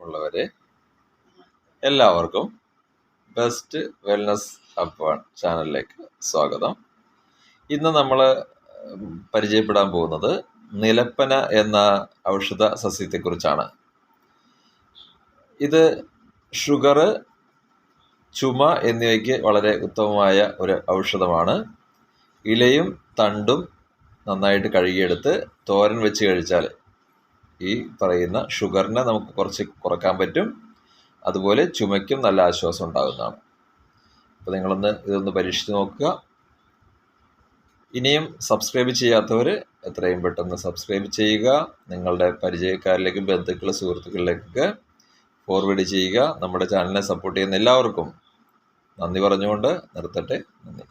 ഉള്ളവരെ എല്ലാവർക്കും best wellness hub ചാനലിലേക്ക് സ്വാഗതം. ഇന്ന് നമ്മൾ പരിചയപ്പെടാൻ പോകുന്നത് നിലപ്പന എന്ന ഔഷധ സസ്യത്തെക്കുറിച്ചാണ്. ഇത് ഷുഗർ, ചുമ എന്നിവയ്ക്ക് വളരെ ഉത്തമമായ ഒരു ഔഷധമാണ്. ഇലയും തണ്ടും നന്നായിട്ട് കഴുകിയെടുത്ത് തോരൻ വെച്ച് കഴിച്ചാൽ ഈ പറയുന്ന ഷുഗറിനെ നമുക്ക് കുറച്ച് കുറക്കാൻ പറ്റും. അതുപോലെ ചുമയ്ക്കും നല്ല ആശ്വാസം ഉണ്ടാകുന്നതാണ്. അപ്പോൾ ഇതൊന്ന് പരീക്ഷിച്ച് നോക്കുക. ഇനിയും സബ്സ്ക്രൈബ് ചെയ്യാത്തവർ എത്രയും പെട്ടെന്ന് സബ്സ്ക്രൈബ് ചെയ്യുക. നിങ്ങളുടെ പരിചയക്കാരിലേക്കും സുഹൃത്തുക്കളിലേക്കൊക്കെ ഫോർവേഡ് ചെയ്യുക. നമ്മുടെ ചാനലിനെ സപ്പോർട്ട് ചെയ്യുന്ന എല്ലാവർക്കും നന്ദി പറഞ്ഞുകൊണ്ട് നിർത്തട്ടെ. നന്ദി.